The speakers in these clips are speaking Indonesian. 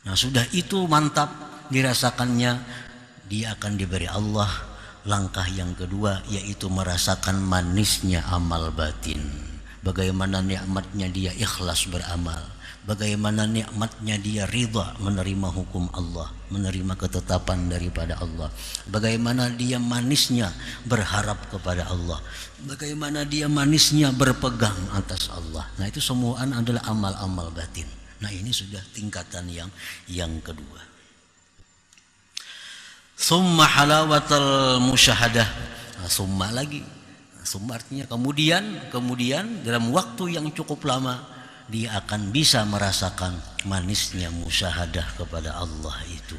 Nah sudah itu mantap dirasakannya, dia akan diberi Allah langkah yang kedua, yaitu merasakan manisnya amal batin. Bagaimana nikmatnya dia ikhlas beramal, bagaimana nikmatnya dia ridha menerima hukum Allah, menerima ketetapan daripada Allah, bagaimana dia manisnya berharap kepada Allah, bagaimana dia manisnya berpegang atas Allah. Nah itu semua adalah amal-amal batin. Nah ini sudah tingkatan yang kedua. Summa halawatal musyahadah. Nah, summa lagi. Nah, summa artinya kemudian dalam waktu yang cukup lama dia akan bisa merasakan manisnya musyahadah kepada Allah itu.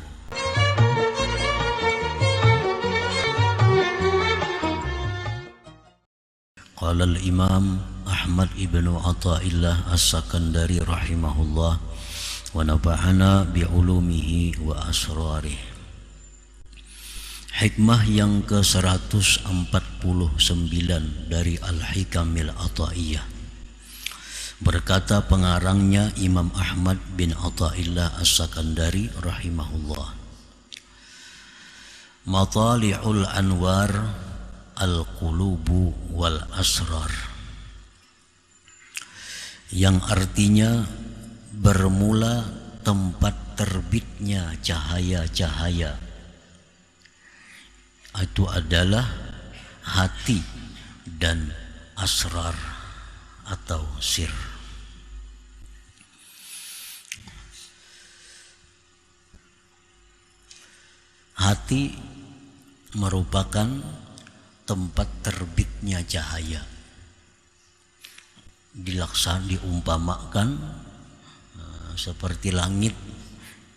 Qala al-Imam Ahmad ibnu Athaillah As-Sakandari rahimahullah wa nafa'ana bi'ulumihi wa asrarih. Hikmah yang ke-149 dari Al-Hikamil Athaiyah. Berkata pengarangnya Imam Ahmad bin Athaillah As-Sakandari rahimahullah, Matali'ul anwar al-qulubu wal asrar, yang artinya bermula tempat terbitnya cahaya-cahaya itu adalah hati dan asrar atau sir. Hati merupakan tempat terbitnya cahaya. Diumpamakan seperti langit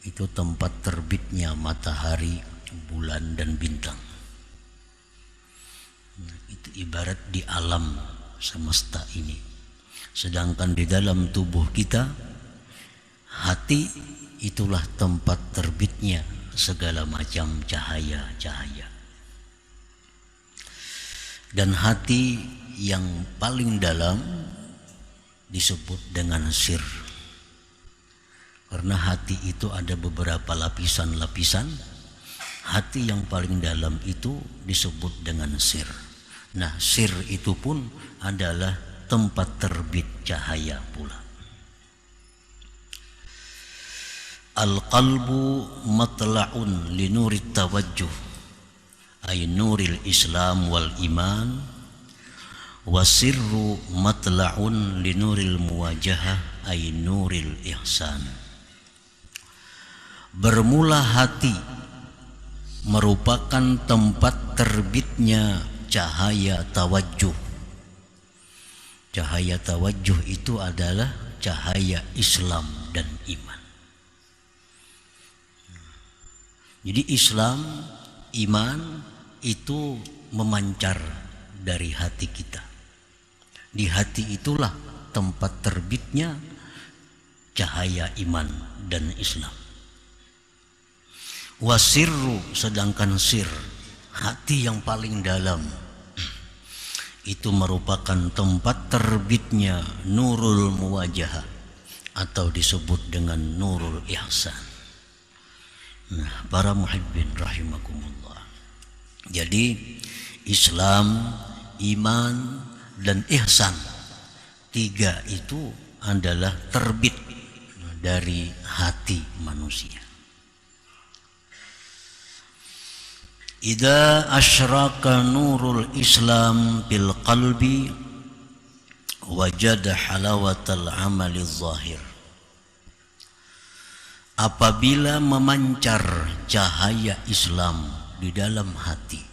itu tempat terbitnya matahari, bulan dan bintang. Itu ibarat di alam semesta ini. Sedangkan di dalam tubuh kita, hati itulah tempat terbitnya segala macam cahaya-cahaya. Dan hati yang paling dalam disebut dengan sir. Karena hati itu ada beberapa lapisan-lapisan. Hati yang paling dalam itu disebut dengan sir. Nah, sir itu pun adalah tempat terbit cahaya pula. Al-qalbu matla'un li nurit tawajjuh, ay nuril Islam wal iman, wa sirru matla'un li nuril muwajahah, ay nuril ihsan. Bermula hati merupakan tempat terbitnya cahaya tawajjuh. Cahaya tawajjuh itu adalah cahaya Islam dan iman. Jadi Islam, iman itu memancar dari hati kita. Di hati itulah tempat terbitnya cahaya iman dan Islam. Wasirru, sedangkan sir, hati yang paling dalam, itu merupakan tempat terbitnya nurul muwajahah atau disebut dengan nurul ihsan. Nah, para muhibbin rahimakumullah. Jadi Islam, iman dan ihsan, tiga itu adalah terbit dari hati manusia. Idza asyraka nurul Islam bil qalbi wajada halawatal amali zahir. Apabila memancar cahaya Islam di dalam hati.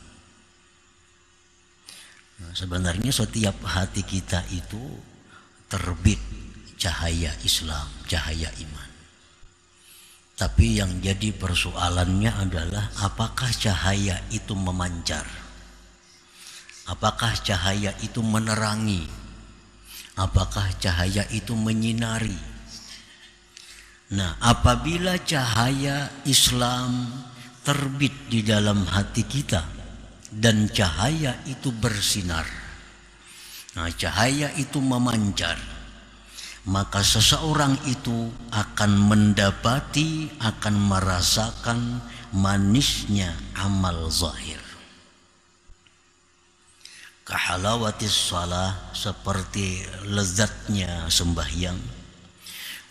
Nah, sebenarnya setiap hati kita itu terbit cahaya Islam, cahaya iman. Tapi yang jadi persoalannya adalah apakah cahaya itu memancar? Apakah cahaya itu menerangi? Apakah cahaya itu menyinari? Nah, apabila cahaya Islam terbit di dalam hati kita dan cahaya itu bersinar, nah cahaya itu memancar, maka seseorang itu akan mendapati, akan merasakan manisnya amal zahir. Kahalawatis shalah, seperti lezatnya sembahyang.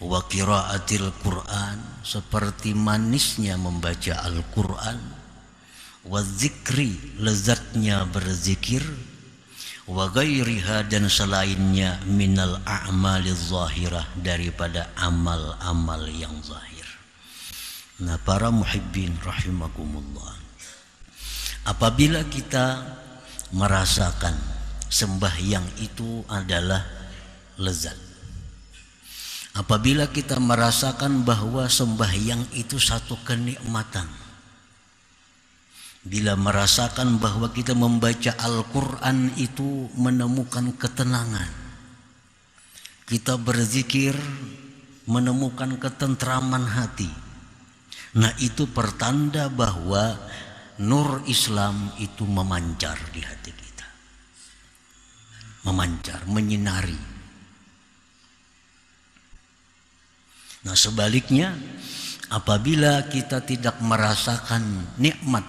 Wa qiraatil Qur'an, seperti manisnya membaca Al-Qur'an. Wa zikri, lezatnya berzikir. Wa ghairiha, dan selainnya minal a'maliz zahirah, daripada amal-amal yang zahir. Nah, para muhibbin rahimakumullah, apabila kita merasakan sembahyang itu adalah lezat, apabila kita merasakan bahwa sembahyang itu satu kenikmatan, bila merasakan bahwa kita membaca Al-Quran itu menemukan ketenangan, kita berzikir menemukan ketentraman hati, nah itu pertanda bahwa nur Islam itu memancar di hati kita, memancar, menyinari. Nah sebaliknya, apabila kita tidak merasakan nikmat,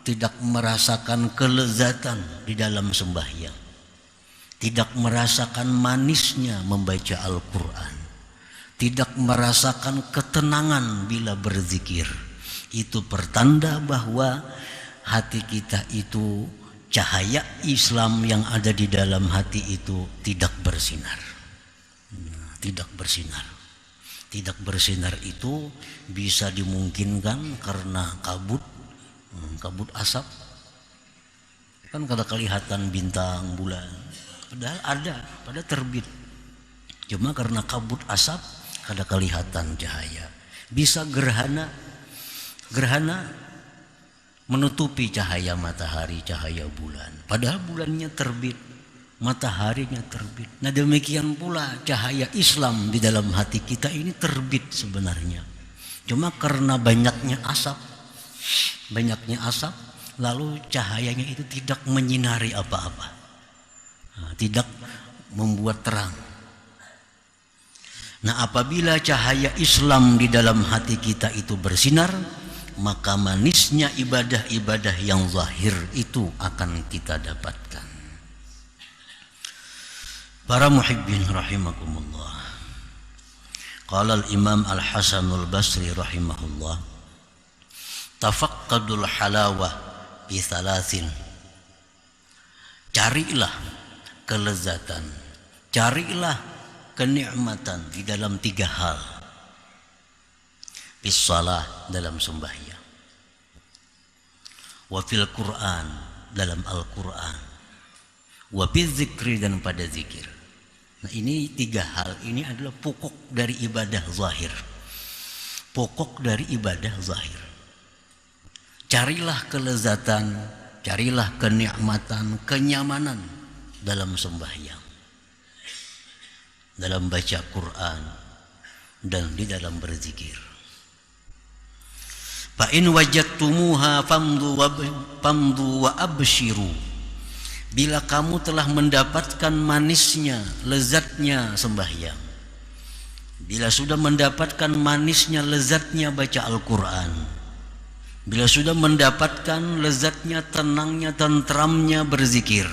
tidak merasakan kelezatan di dalam sembahyang, tidak merasakan manisnya membaca Al-Quran, tidak merasakan ketenangan bila berzikir, itu pertanda bahwa hati kita itu, cahaya Islam yang ada di dalam hati itu tidak bersinar. Tidak bersinar. Tidak bersinar itu bisa dimungkinkan karena kabut asap. Kan kada kelihatan bintang, bulan, padahal ada, pada terbit. Cuma karena kabut asap kada kelihatan cahaya. Bisa gerhana menutupi cahaya matahari, cahaya bulan, padahal bulannya terbit, mataharinya terbit. Nah demikian pula cahaya Islam di dalam hati kita ini terbit sebenarnya, cuma karena banyaknya asap, lalu cahayanya itu tidak menyinari apa-apa, tidak membuat terang. Nah apabila cahaya Islam di dalam hati kita itu bersinar, maka manisnya ibadah-ibadah yang zahir itu akan kita dapatkan. Para muhibbin rahimakumullah, qala al-imam al-Hasanul Basri rahimahullah, tafaqqadul halawah bi thalathin, carilah kelezatan, carilah kenikmatan di dalam 3 hal. Bis shalah, dalam sembahyang, wa fil Quran, dalam Al-Quran, wa bil zikri, dan pada zikir. Nah ini 3 hal ini adalah pokok dari ibadah zahir, pokok dari ibadah zahir. Carilah kelezatan, carilah kenikmatan, kenyamanan dalam sembahyang, dalam baca Quran, dan di dalam berzikir. Fa in wajadtumuha famdu wa abshiru, bila kamu telah mendapatkan manisnya, lezatnya sembahyang, bila sudah mendapatkan manisnya, lezatnya baca Al-Quran, bila sudah mendapatkan lezatnya, tenangnya, tentramnya berzikir,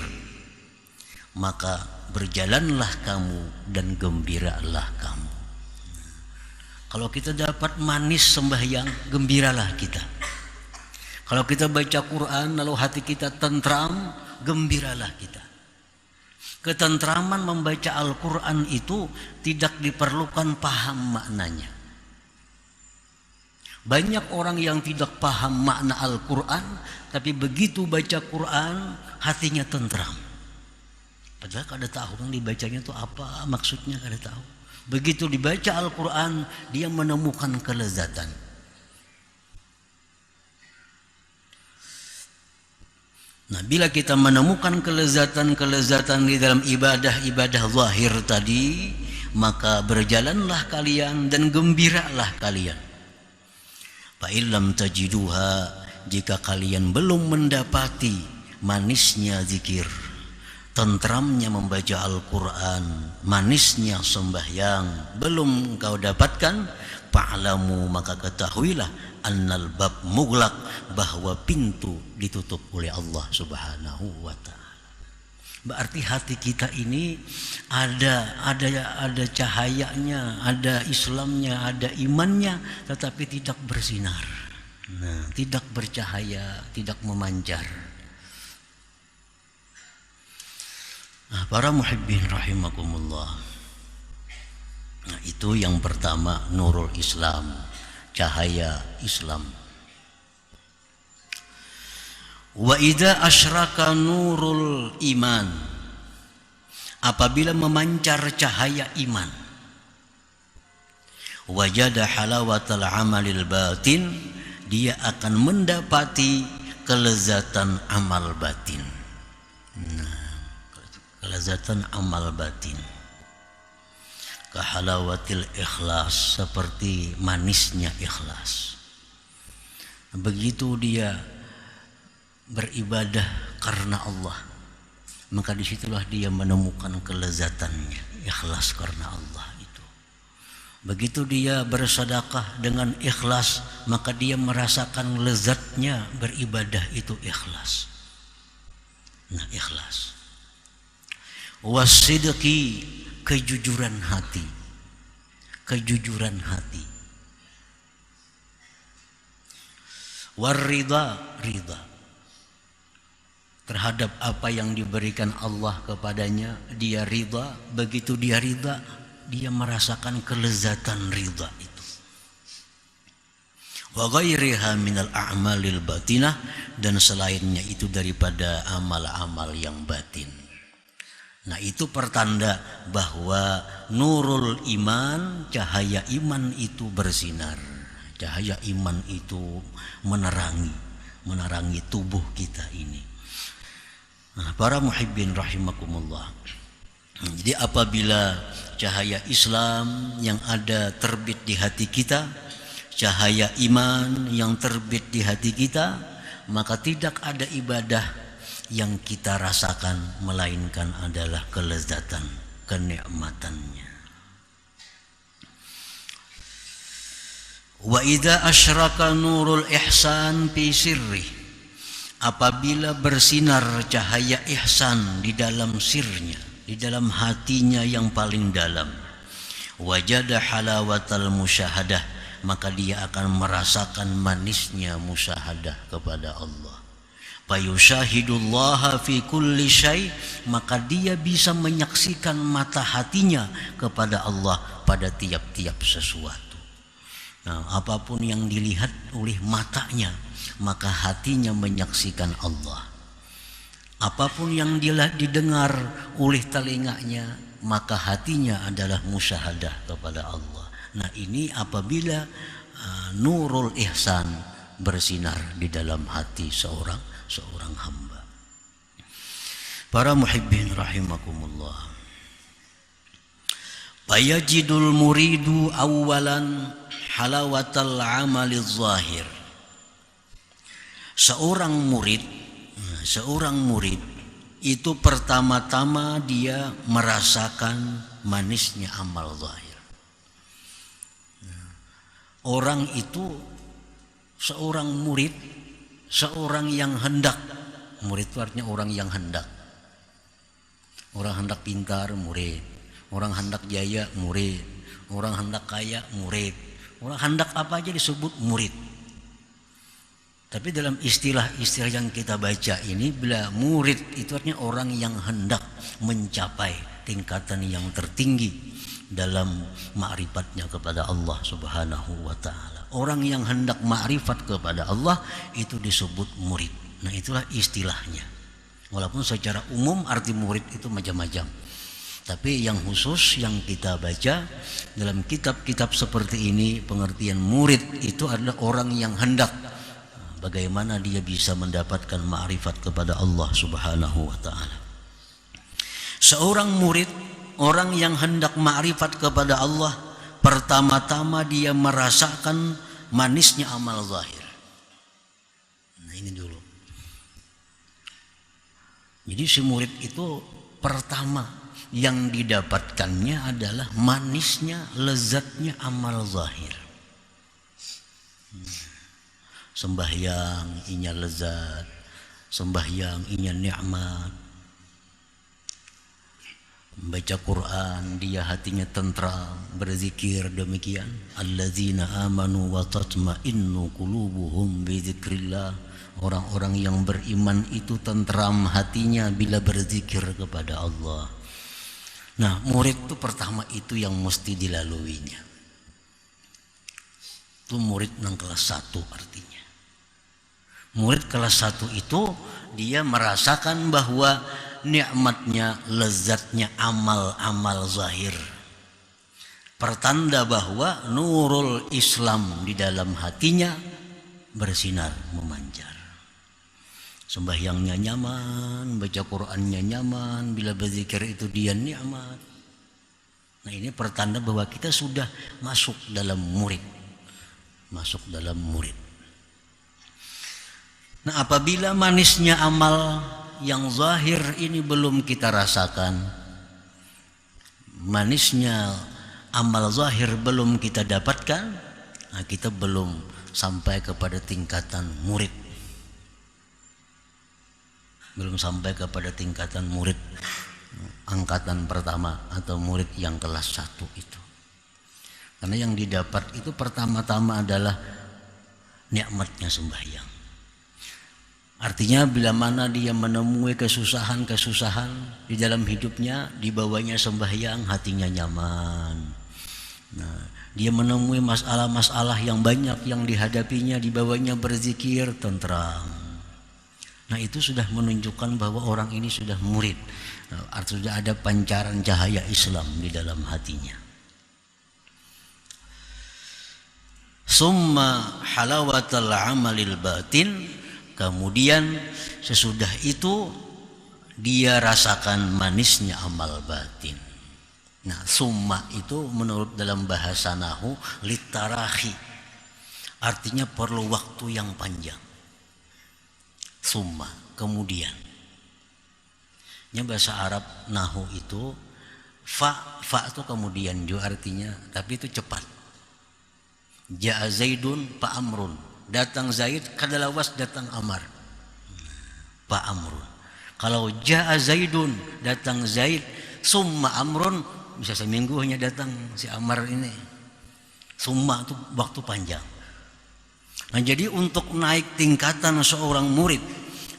maka berjalanlah kamu dan gembiralah kamu. Kalau kita dapat manis sembahyang, gembiralah kita. Kalau kita baca Quran lalu hati kita tentram, gembiralah kita. Ketentraman membaca Al-Quran itu tidak diperlukan paham maknanya. Banyak orang yang tidak paham makna Al-Quran, tapi begitu baca Quran hatinya tentram. Padahal kada tahu yang dibacanya itu apa, maksudnya kada tahu. Begitu dibaca Al-Quran, dia menemukan kelezatan. Nah, bila kita menemukan kelezatan-kelezatan di dalam ibadah-ibadah zahir tadi, maka berjalanlah kalian dan gembiralah kalian. Fa illam tajiduha, jika kalian belum mendapati manisnya zikir, tentramnya membaca Al-Quran, manisnya sembahyang belum kau dapatkan, fa'lamu maka ketahuilah annal bab mughlaq, bahwa pintu ditutup oleh Allah Subhanahu wa ta'ala. Berarti hati kita ini ada cahayanya, ada Islamnya, ada imannya, tetapi tidak bersinar. Nah, tidak bercahaya, tidak memancar. Nah, para muhibbin rahimakumullah. Nah, itu yang pertama, nurul Islam, cahaya Islam. Wa idza asyraka nurul iman, apabila memancar cahaya iman, wajada halawatal amalil batin, dia akan mendapati kelezatan amal batin. Nah, kelezatan amal batin, kahalawatil ikhlas, seperti manisnya ikhlas. Begitu dia beribadah karena Allah, maka disitulah dia menemukan kelezatannya, ikhlas karena Allah itu. Begitu dia bersedekah dengan ikhlas, maka dia merasakan lezatnya beribadah itu ikhlas. Nah, ikhlas. Wasidqi, kejujuran hati, kejujuran hati. Warida, ridha terhadap apa yang diberikan Allah kepadanya, dia ridha. Begitu dia ridha, dia merasakan kelezatan ridha itu. Wa ghairiha minal a'malil batinah, dan selainnya itu daripada amal-amal yang batin. Nah, itu pertanda bahwa nurul iman, cahaya iman itu bersinar. Cahaya iman itu menerangi tubuh kita ini. Nah, para muhibbin rahimakumullah. Jadi apabila cahaya Islam yang ada terbit di hati kita, cahaya iman yang terbit di hati kita, maka tidak ada ibadah yang kita rasakan melainkan adalah kelezatan, kenikmatannya. Wa idza asyraka nurul ihsan fi sirri, apabila bersinar cahaya ihsan di dalam sirnya, di dalam hatinya yang paling dalam, wajada halawatal musyahadah, maka dia akan merasakan manisnya musyahadah kepada Allah. Fayusyahidullaha fi kulli syai, maka dia bisa menyaksikan mata hatinya kepada Allah pada tiap-tiap sesuatu. Nah, apapun yang dilihat oleh matanya, maka hatinya menyaksikan Allah. Apapun yang didengar oleh telinganya, maka hatinya adalah musyahadah kepada Allah. Nah, ini apabila nurul ihsan bersinar di dalam hati seorang hamba. Para muhibbin rahimakumullah. Fayajidul muridu awalan halawatal amaliz zahir. Seorang murid itu pertama-tama dia merasakan manisnya amal zahir. Orang itu seorang murid, seorang yang hendak. Murid itu artinya orang yang hendak. Orang hendak pintar, murid. Orang hendak jaya, murid. Orang hendak kaya, murid. Orang hendak apa aja disebut murid. Tapi dalam istilah-istilah yang kita baca ini, bila murid itu artinya orang yang hendak mencapai tingkatan yang tertinggi dalam ma'rifatnya kepada Allah Subhanahu wa ta'ala. Orang yang hendak ma'rifat kepada Allah itu disebut murid. Nah, itulah istilahnya. Walaupun secara umum arti murid itu macam-macam. Tapi yang khusus yang kita baca dalam kitab-kitab seperti ini, pengertian murid itu adalah orang yang hendak. Bagaimana dia bisa mendapatkan ma'rifat kepada Allah Subhanahu wa ta'ala. Seorang murid, orang yang hendak ma'rifat kepada Allah, pertama-tama dia merasakan manisnya amal zahir. Nah, ini dulu. Jadi si murid itu pertama yang didapatkannya adalah manisnya, lezatnya amal zahir. Sembahyang inya lezat, sembahyang inya nikmat, membaca Quran dia hatinya tentram, berzikir demikian. Alladzina amanu wa tatma'innu qulubuhum bi dzikrillah. Orang-orang yang beriman itu tentram hatinya bila berzikir kepada Allah. Nah, murid itu pertama itu yang mesti dilaluinya. Itu murid yang kelas 1 artinya. Murid kelas 1 itu dia merasakan bahwa nikmatnya, lezatnya amal-amal zahir. Pertanda bahwa nurul Islam di dalam hatinya bersinar memancar. Sembahyangnya nyaman, baca Qur'annya nyaman, bila berzikir itu dia nikmat. Nah, ini pertanda bahwa kita sudah masuk dalam murid. Masuk dalam murid. Nah, apabila manisnya amal yang zahir ini belum kita rasakan, manisnya amal zahir belum kita dapatkan, nah kita belum sampai kepada tingkatan murid. Belum sampai kepada tingkatan murid angkatan pertama atau murid yang kelas 1 itu. Karena yang didapat itu pertama-tama adalah nikmatnya sembahyang. Artinya bila mana dia menemui kesusahan-kesusahan di dalam hidupnya, dibawanya sembahyang, hatinya nyaman. Nah, dia menemui masalah-masalah yang banyak yang dihadapinya, dibawanya berzikir, tentram. Nah, itu sudah menunjukkan bahwa orang ini sudah murid. Artinya sudah ada pancaran cahaya Islam di dalam hatinya. Summa halawatal amalil batin. Kemudian sesudah itu dia rasakan manisnya amal batin. Nah, summa itu menurut dalam bahasa nahu litarahi. Artinya perlu waktu yang panjang. Summa, kemudian. Ini bahasa Arab nahu itu fa itu kemudian juga artinya, tapi itu cepat. Ja'a Zaidun fa amrun. Datang Zaid, kadalawas datang Amar. Pak Amrun. Kalau ja'a Zaidun, datang Zaid, summa Amrun, bisa seminggu hanya datang si Amar ini. Summa itu waktu panjang. Nah, jadi untuk naik tingkatan seorang murid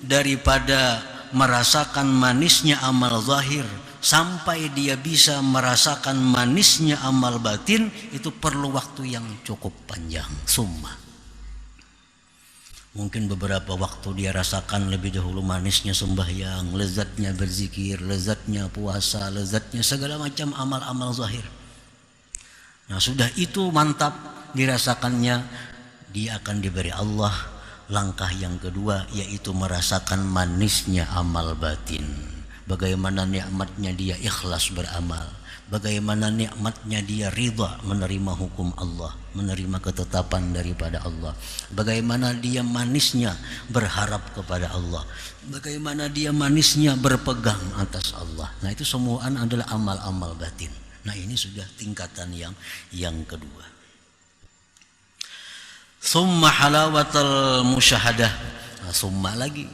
daripada merasakan manisnya amal zahir sampai dia bisa merasakan manisnya amal batin, itu perlu waktu yang cukup panjang. Summa. Mungkin beberapa waktu dia rasakan lebih dahulu manisnya sembahyang, lezatnya berzikir, lezatnya puasa, lezatnya segala macam amal-amal zahir. Nah, sudah itu mantap dirasakannya, dia akan diberi Allah langkah yang kedua, yaitu merasakan manisnya amal batin. Bagaimana nikmatnya dia ikhlas beramal, bagaimana nikmatnya dia ridha menerima hukum Allah, menerima ketetapan daripada Allah, bagaimana dia manisnya berharap kepada Allah, bagaimana dia manisnya berpegang atas Allah. Nah, itu semua adalah amal-amal batin. Nah, ini sudah tingkatan yang kedua. Summa halawatal musyahadah. Nah, summa lagi.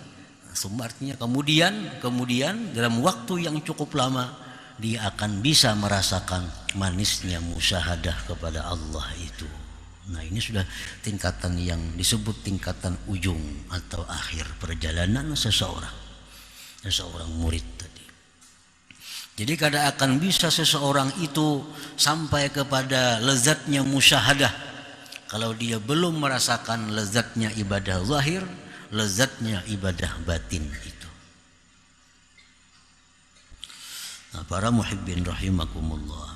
Summa artinya kemudian dalam waktu yang cukup lama dia akan bisa merasakan manisnya musyahadah kepada Allah itu. Nah, ini sudah tingkatan yang disebut tingkatan ujung atau akhir perjalanan seseorang murid tadi. Jadi kada akan bisa seseorang itu sampai kepada lezatnya musyahadah kalau dia belum merasakan lezatnya ibadah zahir, lezatnya ibadah batin itu. Nah, para muhibbin rahimakumullah,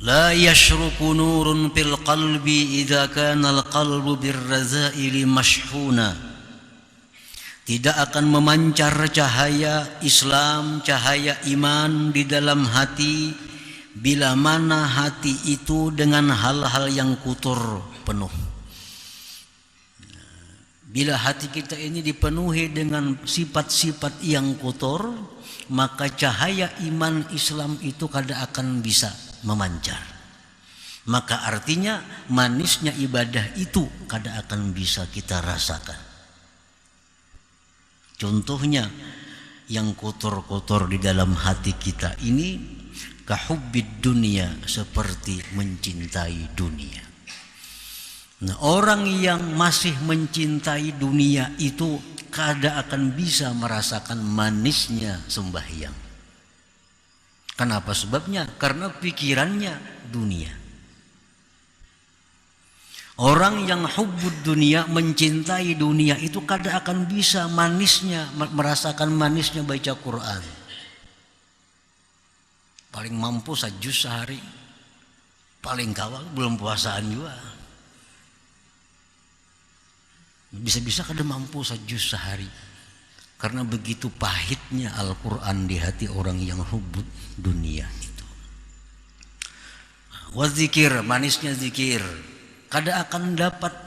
la yashruku nurun fil qalbi idza kana al qalbu birrazaili mashhuna. Tidak akan memancar cahaya Islam, cahaya iman di dalam hati bila mana hati itu dengan hal-hal yang kotor penuh. Bila hati kita ini dipenuhi dengan sifat-sifat yang kotor, maka cahaya iman Islam itu kada akan bisa memancar. Maka artinya manisnya ibadah itu kada akan bisa kita rasakan. Contohnya yang kotor-kotor di dalam hati kita ini, kahubbid dunia, seperti mencintai dunia. Nah, orang yang masih mencintai dunia itu kada akan bisa merasakan manisnya sembahyang. Kenapa sebabnya? Karena pikirannya dunia. Orang yang hubbud dunia, mencintai dunia itu kada akan bisa manisnya, merasakan manisnya baca Quran. Paling mampu sajus sehari, paling kawal belum puasaan juga. Bisa-bisa kada mampu sajus sehari, karena begitu pahitnya Al-Quran di hati orang yang hubbud dunia itu. Wazikir, manisnya zikir, kada akan dapat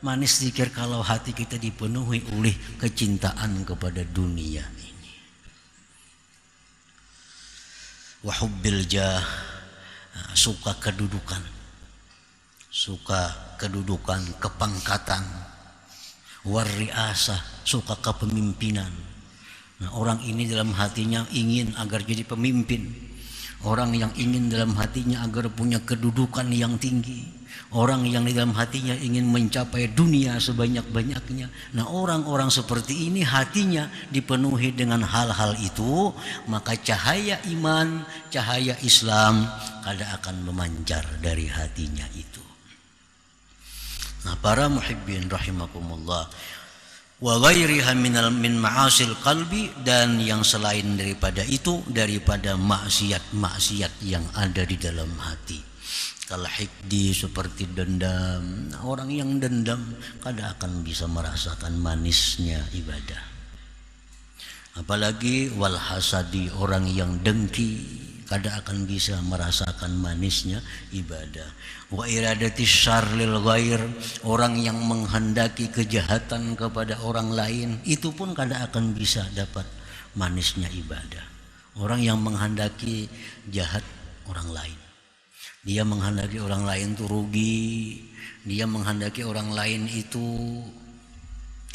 manis zikir kalau hati kita dipenuhi oleh kecintaan kepada dunia ini. Wahubbil jah, suka kedudukan, kepangkatan. Warriasah, suka kepemimpinan. Nah, orang ini dalam hatinya ingin agar jadi pemimpin. Orang yang ingin dalam hatinya agar punya kedudukan yang tinggi. Orang yang di dalam hatinya ingin mencapai dunia sebanyak-banyaknya. Nah, orang-orang seperti ini hatinya dipenuhi dengan hal-hal itu, maka cahaya iman, cahaya Islam kada akan memancar dari hatinya itu. Nah, para muhibbin rahimakumullah, wa ghairiha min ma'asil qalbi, dan yang selain daripada itu, daripada maksiat-maksiat yang ada di dalam hati. Kal hikdi, seperti dendam. Nah, orang yang dendam kada akan bisa merasakan manisnya ibadah. Apalagi wal hasadi, orang yang dengki kada akan bisa merasakan manisnya ibadah. Wa iradati syarr lil ghair, orang yang menghendaki kejahatan kepada orang lain, itu pun kada akan bisa dapat manisnya ibadah. Orang yang menghendaki jahat orang lain, dia menghendaki orang lain itu rugi, dia menghendaki orang lain itu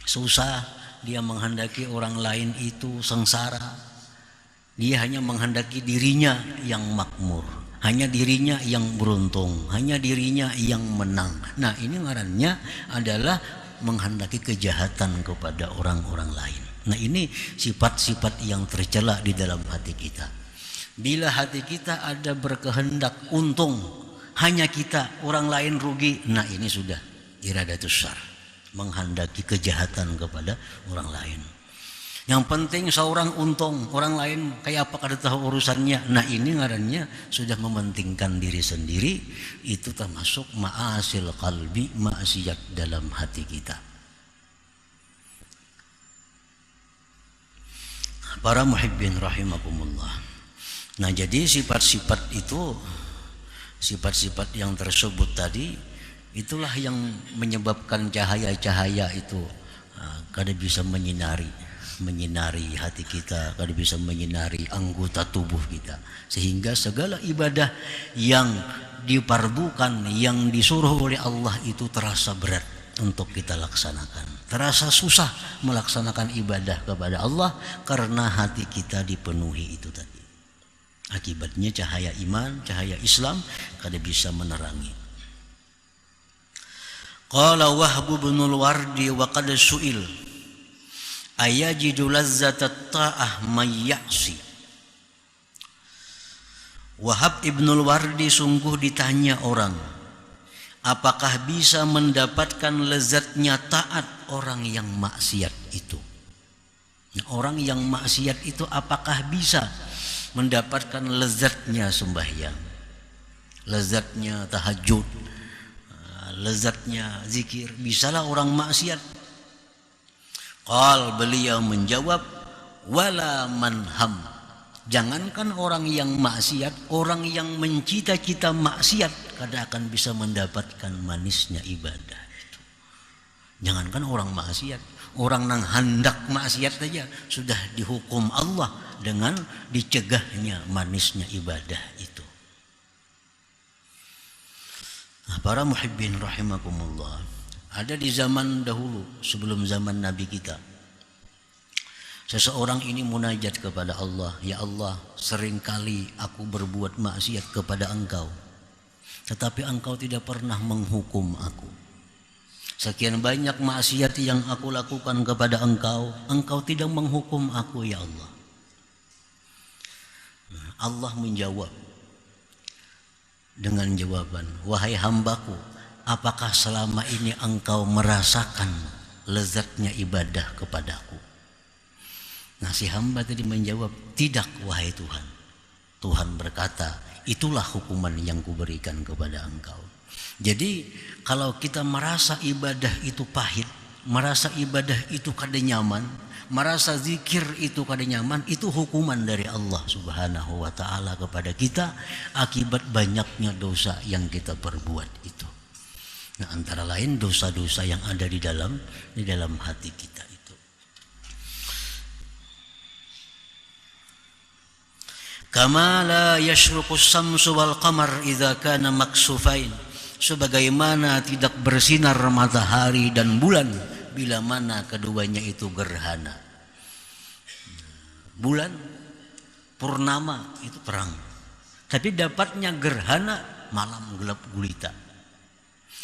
susah, dia menghendaki orang lain itu sengsara. Dia hanya menghendaki dirinya yang makmur, hanya dirinya yang beruntung, hanya dirinya yang menang. Nah, ini ngarannya adalah menghendaki kejahatan kepada orang-orang lain. Nah, ini sifat-sifat yang tercela di dalam hati kita. Bila hati kita ada berkehendak untung, hanya kita, orang lain rugi, nah ini sudah iradatus syarr, menghendaki kejahatan kepada orang lain. Yang penting seorang untung, orang lain kayak apa kada tahu urusannya. Nah, ini ngarannya sudah mementingkan diri sendiri. Itu termasuk ma'asil qalbi, maksiat dalam hati kita. Para muhibbin rahimakumullah. Nah, jadi sifat-sifat itu, sifat-sifat yang tersebut tadi, itulah yang menyebabkan cahaya-cahaya itu kada bisa menyinari hati kita, kada bisa menyinari anggota tubuh kita, sehingga segala ibadah yang dipardukan, yang disuruh oleh Allah itu terasa berat untuk kita laksanakan, terasa susah melaksanakan ibadah kepada Allah karena hati kita dipenuhi itu tadi. Akibatnya cahaya iman, cahaya Islam kada bisa menerangi. Qala Wahb bin al-Wardi wa qad su'il ayajidu lazzatat ta'ah may ya'si. Wahab Ibnul Wardi sungguh ditanya orang, apakah bisa mendapatkan lezatnya taat orang yang maksiat itu? Orang yang maksiat itu apakah bisa mendapatkan lezatnya sembahyang, lezatnya tahajud, lezatnya zikir? Bisalah orang maksiat? Qal, beliau menjawab, wala manham, jangankan orang yang maksiat, orang yang mencita-cita maksiat kada akan bisa mendapatkan manisnya ibadah itu. Jangankan orang maksiat, orang nang hendak maksiat saja sudah dihukum Allah dengan dicegahnya manisnya ibadah itu. Nah, para muhibbin rahimakumullah, ada di zaman dahulu sebelum zaman Nabi kita, seseorang ini munajat kepada Allah, ya Allah, seringkali aku berbuat maksiat kepada Engkau, tetapi Engkau tidak pernah menghukum aku. Sekian banyak maksiat yang aku lakukan kepada Engkau, Engkau tidak menghukum aku, ya Allah. Allah menjawab dengan jawaban, wahai hambaku, apakah selama ini engkau merasakan lezatnya ibadah kepadaku? Nah, si hamba tadi menjawab, tidak wahai Tuhan. Tuhan berkata, itulah hukuman yang kuberikan kepada engkau. Jadi kalau kita merasa ibadah itu pahit, merasa ibadah itu kada nyaman, merasa zikir itu kada nyaman, itu hukuman dari Allah Subhanahu wa ta'ala kepada kita akibat banyaknya dosa yang kita perbuat itu. Nah, antara lain dosa-dosa yang ada di dalam hati kita itu. Kama la yashruqus samsu wal qamar idza kana maksufain, sebagaimana tidak bersinar matahari dan bulan bila mana keduanya itu gerhana. Bulan purnama itu terang, tapi dapatnya gerhana malam gelap gulita.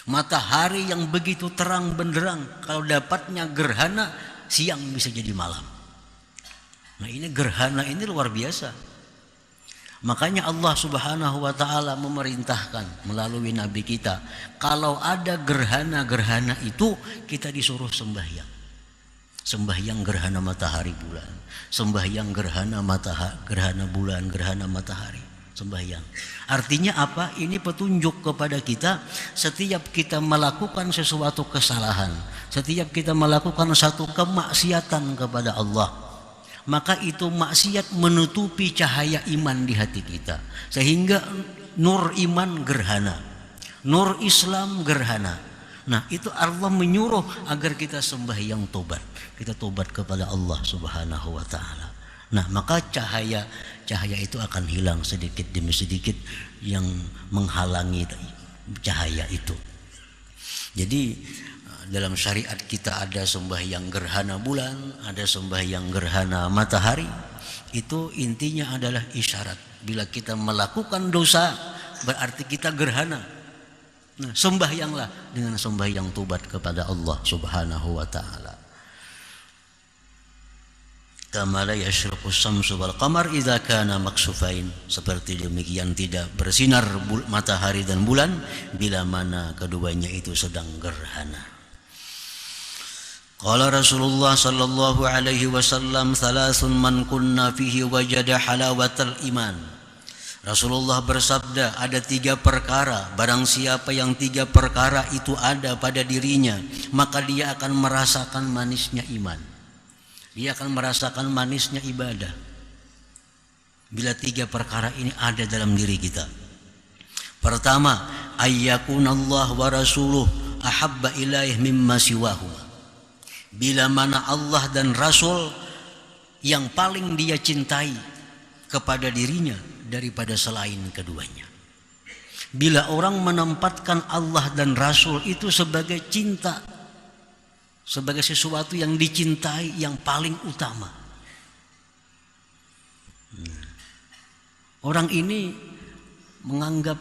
Matahari yang begitu terang benderang, kalau dapatnya gerhana siang bisa jadi malam. Nah, ini gerhana ini luar biasa. Makanya Allah Subhanahu wa ta'ala memerintahkan melalui Nabi kita, kalau ada gerhana-gerhana itu kita disuruh sembahyang. Sembahyang gerhana matahari bulan, sembahyang gerhana bulan, gerhana matahari, sembahyang. Artinya apa? Ini petunjuk kepada kita, setiap kita melakukan sesuatu kesalahan, setiap kita melakukan satu kemaksiatan kepada Allah, maka itu maksiat menutupi cahaya iman di hati kita, sehingga nur iman gerhana, nur Islam gerhana. Nah, itu Allah menyuruh agar kita sembahyang tobat, kita tobat kepada Allah Subhanahu wa ta'ala. Nah, maka cahaya itu akan hilang sedikit demi sedikit yang menghalangi cahaya itu. Jadi dalam syariat kita ada sembahyang gerhana bulan, ada sembahyang gerhana matahari. Itu intinya adalah isyarat bila kita melakukan dosa berarti kita gerhana. Nah, sembahyanglah dengan sembahyang tobat kepada Allah Subhanahu wa ta'ala. Kama la yashruqus samsu wal qamar idza kana maksufain, seperti demikian tidak bersinar matahari dan bulan bila mana keduanya itu sedang gerhana. Qala Rasulullah sallallahu alaihi wasallam, thalathun man kunna fihi wajada halawatal iman. Rasulullah bersabda, ada 3 perkara, barang siapa yang 3 perkara itu ada pada dirinya, maka dia akan merasakan manisnya iman. Dia akan merasakan manisnya ibadah bila 3 perkara ini ada dalam diri kita. Pertama, ayyakunallah wa rasuluh ahabba ilaih mimma siwahu. Bila mana Allah dan Rasul yang paling dia cintai kepada dirinya daripada selain keduanya. Bila orang menempatkan Allah dan Rasul itu sebagai cinta, sebagai sesuatu yang dicintai yang paling utama, orang ini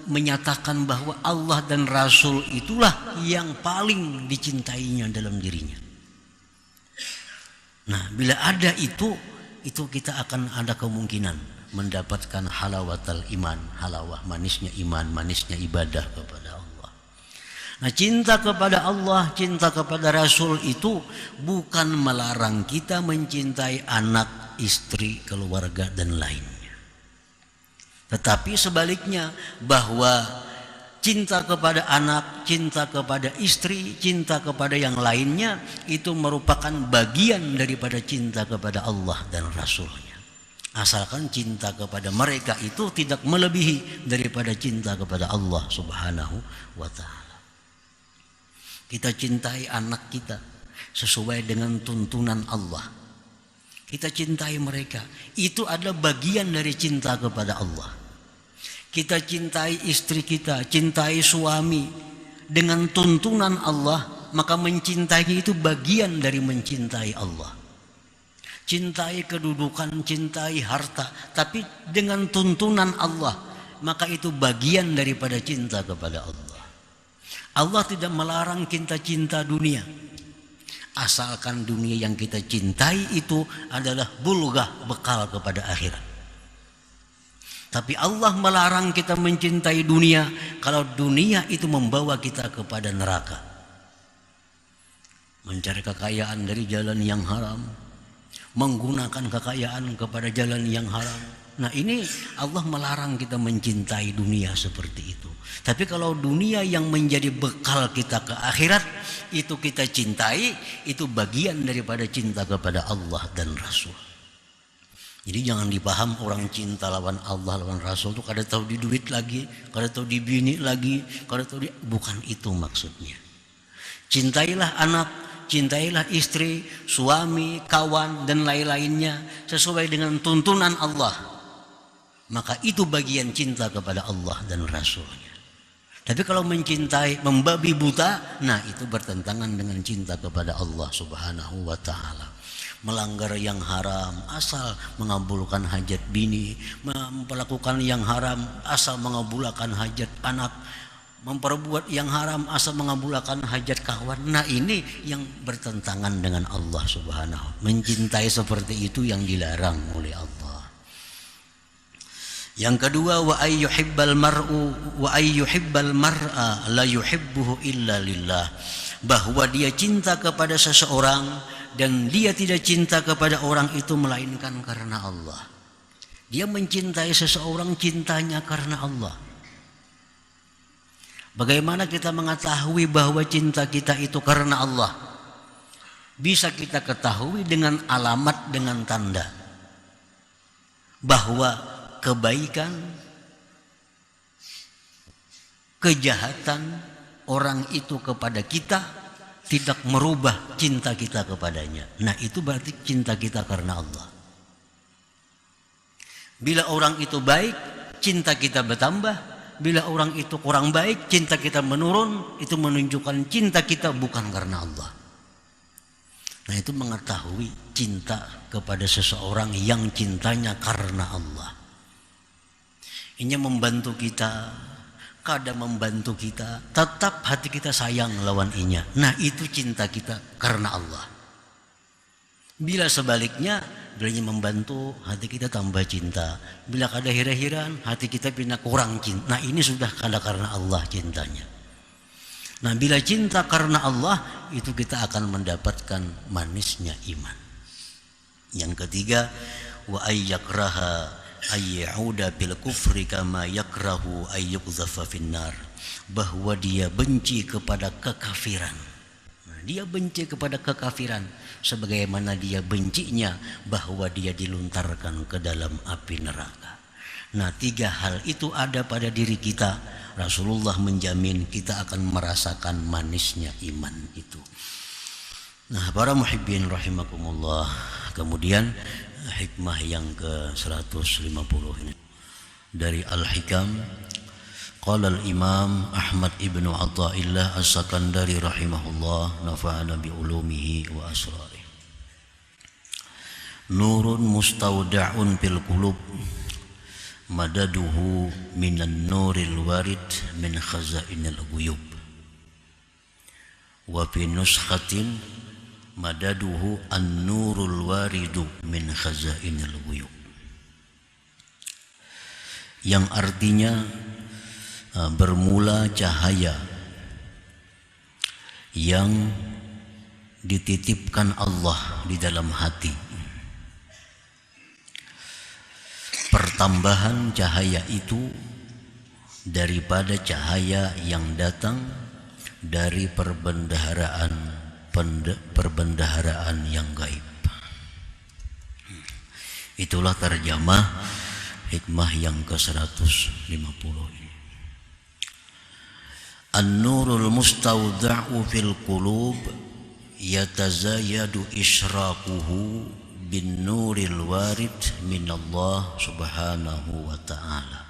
menyatakan bahwa Allah dan Rasul itulah yang paling dicintainya dalam dirinya. Nah, bila ada itu kita akan ada kemungkinan mendapatkan halawatal iman, halawah, manisnya iman, manisnya ibadah kepada Allah. Nah, cinta kepada Allah, cinta kepada Rasul itu bukan melarang kita mencintai anak, istri, keluarga dan lainnya. Tetapi sebaliknya, bahwa cinta kepada anak, cinta kepada istri, cinta kepada yang lainnya itu merupakan bagian daripada cinta kepada Allah dan Rasulnya. Asalkan cinta kepada mereka itu tidak melebihi daripada cinta kepada Allah Subhanahu wa ta'ala. Kita cintai anak kita sesuai dengan tuntunan Allah. Kita cintai mereka. Itu adalah bagian dari cinta kepada Allah. Kita cintai istri kita, cintai suami dengan tuntunan Allah, maka mencintai itu bagian dari mencintai Allah. Cintai kedudukan, cintai harta, tapi dengan tuntunan Allah, maka itu bagian daripada cinta kepada Allah. Allah tidak melarang kita cinta dunia, asalkan dunia yang kita cintai itu adalah bulghah, bekal kepada akhirat. Tapi Allah melarang kita mencintai dunia kalau dunia itu membawa kita kepada neraka. Mencari kekayaan dari jalan yang haram, menggunakan kekayaan kepada jalan yang haram. Nah, ini Allah melarang kita mencintai dunia seperti itu. Tapi kalau dunia yang menjadi bekal kita ke akhirat itu kita cintai, itu bagian daripada cinta kepada Allah dan Rasul. Jadi jangan dipaham orang cinta lawan Allah lawan Rasul itu kada tahu di duit lagi, kada tahu di bini lagi, kada tahu di, bukan itu maksudnya. Cintailah anak, cintailah istri, suami, kawan dan lain-lainnya sesuai dengan tuntunan Allah. Maka itu bagian cinta kepada Allah dan Rasulnya. Tapi kalau mencintai, membabi buta, nah itu bertentangan dengan cinta kepada Allah Subhanahu wa ta'ala. Melanggar yang haram, asal mengabulkan hajat bini, melakukan yang haram, asal mengabulkan hajat anak, memperbuat yang haram, asal mengabulkan hajat kawan. Nah ini yang bertentangan dengan Allah Subhanahu. Mencintai seperti itu yang dilarang oleh Allah. Yang kedua, wa ayyuhibbal mar'a la yuhibbuhu illa lillah, bahwa dia cinta kepada seseorang dan dia tidak cinta kepada orang itu melainkan karena Allah. Dia mencintai seseorang cintanya karena Allah. Bagaimana kita mengetahui bahwa cinta kita itu karena Allah? Bisa kita ketahui dengan alamat, dengan tanda bahwa kebaikan, kejahatan orang itu kepada kita tidak merubah cinta kita kepadanya. Nah itu berarti cinta kita karena Allah. Bila orang itu baik, cinta kita bertambah. Bila orang itu kurang baik, cinta kita menurun. Itu menunjukkan cinta kita bukan karena Allah. Nah itu mengetahui cinta kepada seseorang yang cintanya karena Allah. Ini membantu kita, kadang membantu kita, tetap hati kita sayang lawan inya. Nah itu cinta kita karena Allah. Bila sebaliknya, bila ia membantu, hati kita tambah cinta. Bila kada hira-hiran, hati kita pindah kurang cinta. Nah ini sudah kada karena Allah cintanya. Nah bila cinta karena Allah, itu kita akan mendapatkan manisnya iman. Yang ketiga, wa ayyakraha ayyauda bil kufri kama yakrahu ayyuqdhafa finnar, bahwa dia benci kepada kekafiran. Nah, dia benci kepada kekafiran sebagaimana dia bencinya bahwa dia diluntarkan ke dalam api neraka. Nah, tiga hal itu ada pada diri kita. Rasulullah menjamin kita akan merasakan manisnya iman itu. Nah, para muhibbin rahimakumullah, kemudian hikmah yang ke-150 ini dari Al-Hikam, qala al-Imam Ahmad ibn Athaillah As-Sakandari rahimahullah, nafa'ana bi ulumihi wa asrarih. Nurun mustawda'un fil qulub madaduhu minan nuril warid min khazainil ghuyub, wa fi nuskhatin madaduhu an-nurul waridu min khazainil ghuyub, yang artinya bermula cahaya yang dititipkan Allah di dalam hati. Pertambahan cahaya itu daripada cahaya yang datang dari perbendaharaan yang gaib. Itulah terjemah hikmah yang ke-150 ini. An-nurul mustawda'u fil qulub yatazayadu israquhu bin nuril warid minallah subhanahu wa ta'ala.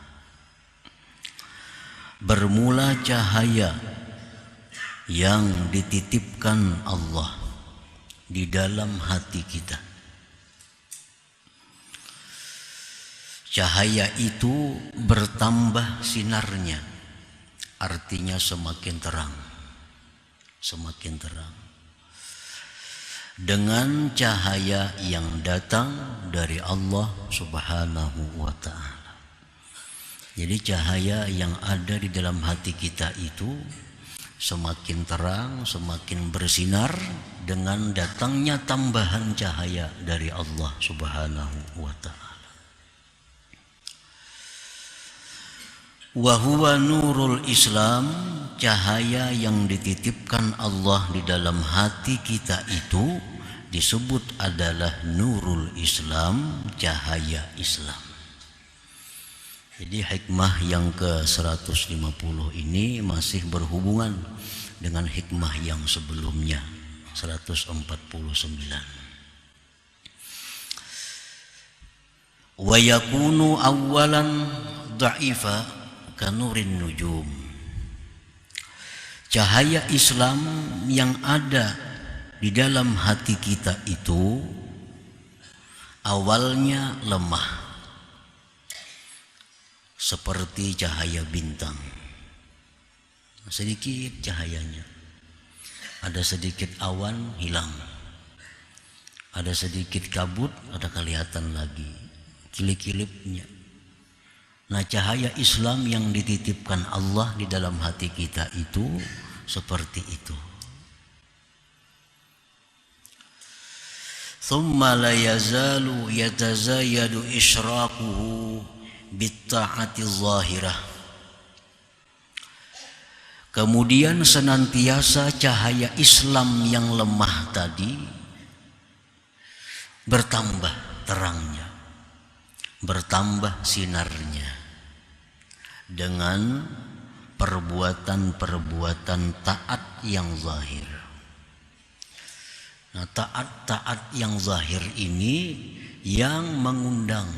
Bermula cahaya yang dititipkan Allah di dalam hati kita. Cahaya itu bertambah sinarnya, artinya semakin terang, semakin terang. Dengan cahaya yang datang dari Allah subhanahu wa ta'ala. Jadi cahaya yang ada di dalam hati kita itu semakin terang, semakin bersinar dengan datangnya tambahan cahaya dari Allah subhanahu wa ta'ala. Wa huwa nurul Islam, cahaya yang dititipkan Allah di dalam hati kita itu disebut adalah nurul Islam, cahaya Islam. Jadi hikmah yang ke-150 ini masih berhubungan dengan hikmah yang sebelumnya 149. Wa yakunu awwalan dha'ifa kanurin nujum. Cahaya Islam yang ada di dalam hati kita itu awalnya lemah, seperti cahaya bintang. Sedikit cahayanya, ada sedikit awan hilang, ada sedikit kabut, ada kelihatan lagi kilip-kilipnya. Nah, cahaya Islam yang dititipkan Allah di dalam hati kita itu seperti itu. Thumma la yazalu yatazayadu israquhu bitta'ati zahirah. Kemudian senantiasa cahaya Islam yang lemah tadi bertambah terangnya, bertambah sinarnya dengan perbuatan-perbuatan taat yang zahir. Nah, taat-taat yang zahir ini yang mengundang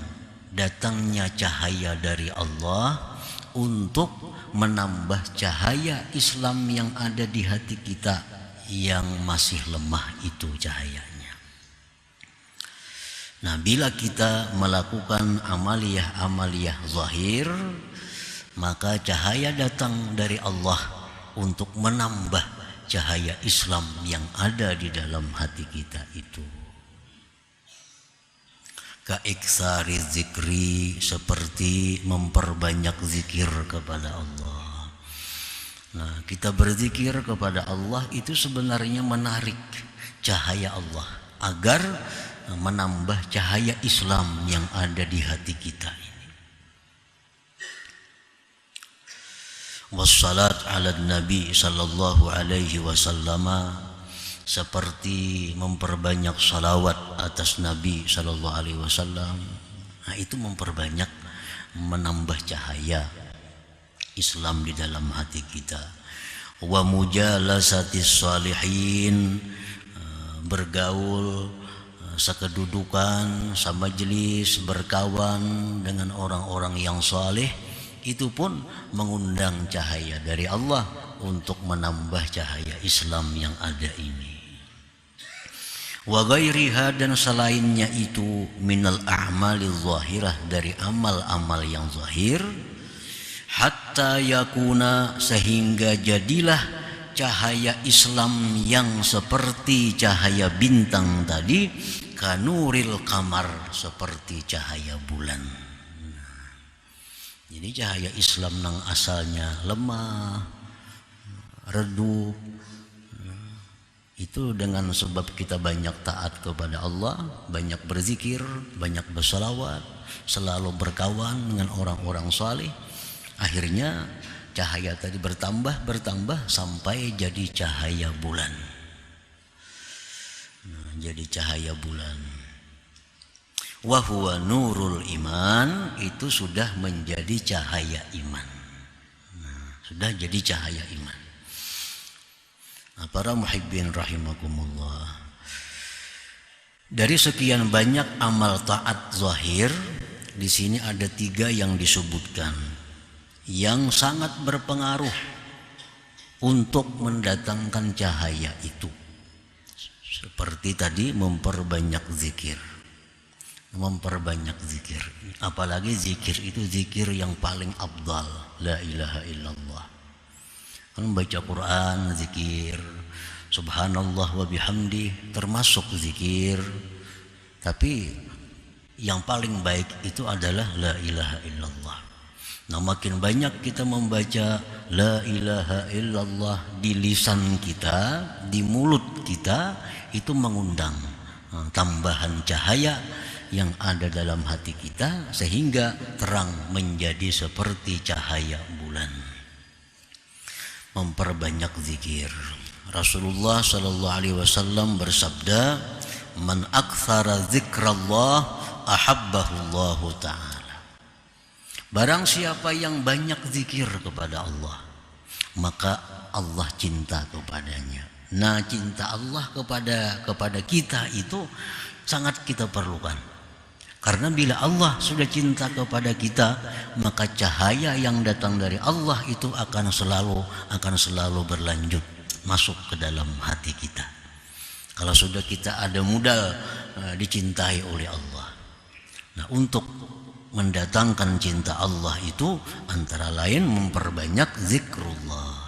datangnya cahaya dari Allah untuk menambah cahaya Islam yang ada di hati kita yang masih lemah itu cahayanya. Nah, bila kita melakukan amaliyah-amaliyah zahir, maka cahaya datang dari Allah untuk menambah cahaya Islam yang ada di dalam hati kita itu. Kaiksari zikri, seperti memperbanyak zikir kepada Allah. Nah, kita berzikir kepada Allah itu sebenarnya menarik cahaya Allah agar menambah cahaya Islam yang ada di hati kita ini. Wassalat ala Nabi sallallahu alaihi wasallam, seperti memperbanyak salawat atas Nabi sallallahu alaihi wasallam. Nah, itu memperbanyak, menambah cahaya Islam di dalam hati kita. Wa mujalasatis salihin, bergaul, sekedudukan, samajelis, berkawan dengan orang-orang yang saleh, itu pun mengundang cahaya dari Allah untuk menambah cahaya Islam yang ada ini. Wa ghairiha, dan selainnya itu, minal a'mali zahirah, dari amal-amal yang zahir, hatta yakuna, sehingga jadilah cahaya Islam yang seperti cahaya bintang tadi, kanuril kamar, seperti cahaya bulan. Jadi cahaya Islam yang asalnya lemah, redup, itu dengan sebab kita banyak taat kepada Allah, banyak berzikir, banyak bersalawat, selalu berkawan dengan orang-orang saleh, akhirnya cahaya tadi bertambah sampai jadi cahaya bulan. Nah, jadi cahaya bulan. Wa huwa nurul iman, itu sudah menjadi cahaya iman. Nah, sudah jadi cahaya iman. Nah, para muhibbin rahimakumullah, dari sekian banyak amal taat zahir, di sini ada 3 yang disebutkan yang sangat berpengaruh untuk mendatangkan cahaya itu. Seperti tadi memperbanyak zikir. Memperbanyak zikir. Apalagi zikir itu zikir yang paling afdal, la ilaha illallah. Kan baca Quran zikir, subhanallah wa bihamdi termasuk zikir. Tapi yang paling baik itu adalah la ilaha illallah. Nah, makin banyak kita membaca la ilaha illallah di lisan kita, di mulut kita, itu mengundang tambahan cahaya yang ada dalam hati kita sehingga terang menjadi seperti cahaya bulan. Memperbanyak zikir. Rasulullah sallallahu alaihi wasallam bersabda, "Man aktsara zikrallah ahabbahullahu ta'ala." Barang siapa yang banyak zikir kepada Allah, maka Allah cinta kepadanya. Nah, cinta Allah kepada kita itu sangat kita perlukan. Karena bila Allah sudah cinta kepada kita, maka cahaya yang datang dari Allah itu akan selalu berlanjut masuk ke dalam hati kita. Kalau sudah kita ada modal dicintai oleh Allah. Nah, untuk mendatangkan cinta Allah itu antara lain memperbanyak zikrullah.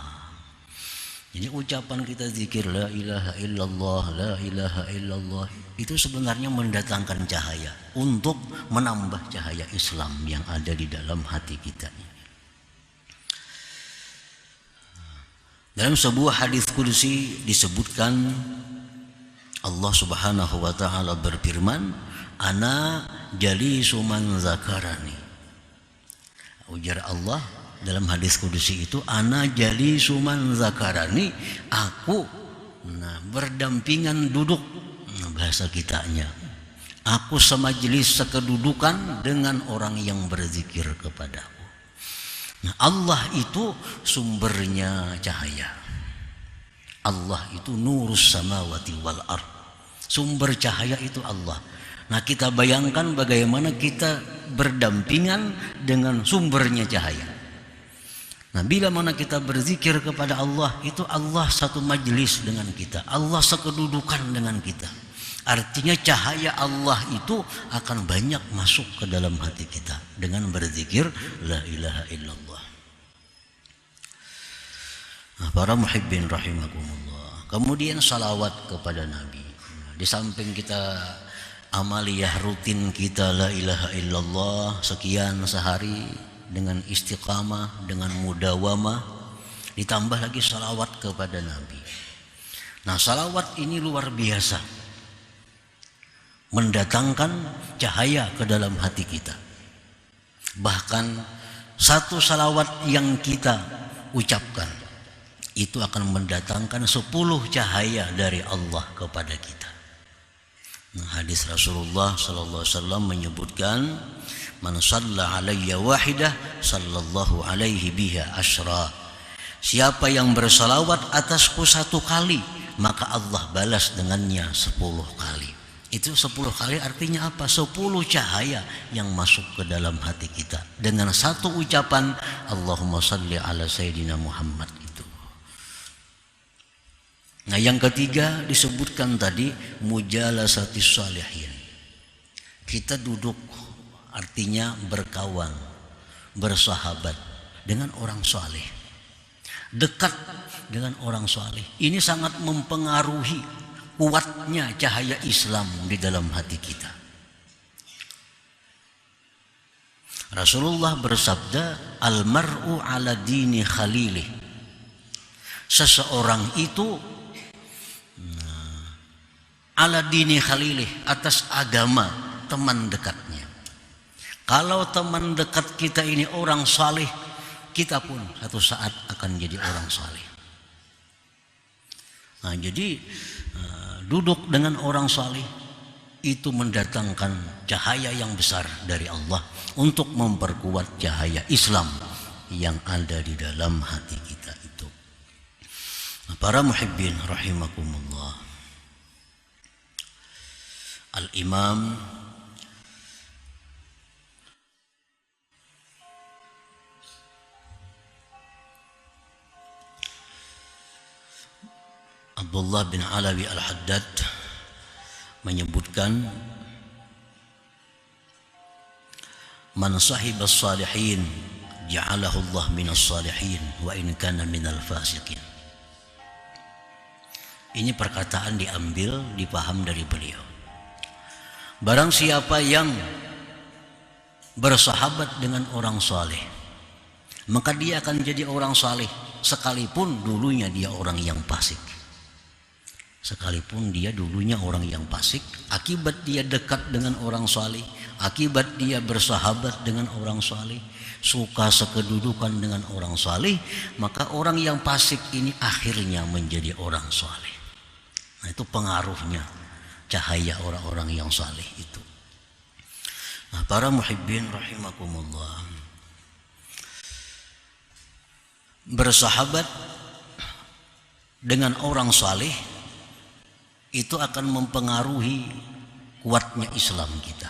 Jadi ucapan kita zikir la ilaha illallah, la ilaha illallah, itu sebenarnya mendatangkan cahaya untuk menambah cahaya Islam yang ada di dalam hati kita. Dalam sebuah hadis qudsi disebutkan Allah Subhanahu wa taala berfirman, "Ana jalisu man zakarani." Ujar Allah dalam hadis qudsi itu, "Ana jalisu man zakarani." Aku berdampingan duduk, bahasa kitanya. Aku semajelis sekedudukan dengan orang yang berzikir kepadaku. Nah, Allah itu sumbernya cahaya. Allah itu nurus samawati wal ard. Sumber cahaya itu Allah. Nah, kita bayangkan bagaimana kita berdampingan dengan sumbernya cahaya. Nah, bila mana kita berzikir kepada Allah, itu Allah satu majelis dengan kita, Allah sekedudukan dengan kita. Artinya cahaya Allah itu akan banyak masuk ke dalam hati kita dengan berzikir la ilaha illallah. Nah, para muhibbin rahimakumullah, kemudian salawat kepada Nabi. Di samping kita amaliyah rutin kita la ilaha illallah sekian sehari dengan istiqamah, dengan mudawamah, ditambah lagi salawat kepada Nabi. Nah, salawat ini luar biasa mendatangkan cahaya ke dalam hati kita. Bahkan satu salawat yang kita ucapkan itu akan mendatangkan 10 cahaya dari Allah kepada kita. Nah, hadis Rasulullah sallallahu alaihi wasallam menyebutkan, "Man shalla alayya wahidah sallallahu alaihi biha asyra." Siapa yang bersalawat atasku 1 kali, maka Allah balas dengannya 10 kali. Itu 10 kali artinya apa? 10 cahaya yang masuk ke dalam hati kita dengan satu ucapan Allahumma salli ala Sayyidina Muhammad itu. Nah, yang ketiga disebutkan tadi mujalasatis shalihin. Kita duduk, artinya berkawan, bersahabat dengan orang saleh, dekat dengan orang saleh. Ini sangat mempengaruhi kuatnya cahaya Islam di dalam hati kita. Rasulullah bersabda, "Al-mar'u ala dini khalilih." Seseorang itu ala dini khalilih, atas agama teman dekatnya. Kalau teman dekat kita ini orang saleh, kita pun satu saat akan jadi orang saleh. Nah, jadi duduk dengan orang saleh itu mendatangkan cahaya yang besar dari Allah untuk memperkuat cahaya Islam yang ada di dalam hati kita itu. Para muhibbin rahimakumullah, Al-Imam Abdullah bin Alawi Al-Haddad menyebutkan, man sahibas salihin ja'alahu Allah minas salihin wa in kana minal fasiqin. Ini perkataan diambil, dipaham dari beliau. Barang siapa yang bersahabat dengan orang saleh, maka dia akan jadi orang saleh sekalipun dulunya dia orang yang fasik. Sekalipun dia dulunya orang yang fasik, akibat dia dekat dengan orang saleh, akibat dia bersahabat dengan orang saleh, suka sekedudukan dengan orang saleh, maka orang yang fasik ini akhirnya menjadi orang saleh. Nah, itu pengaruhnya cahaya orang-orang yang saleh itu. Nah, para muhibbin rahimakumullah, bersahabat dengan orang saleh itu akan mempengaruhi kuatnya Islam kita.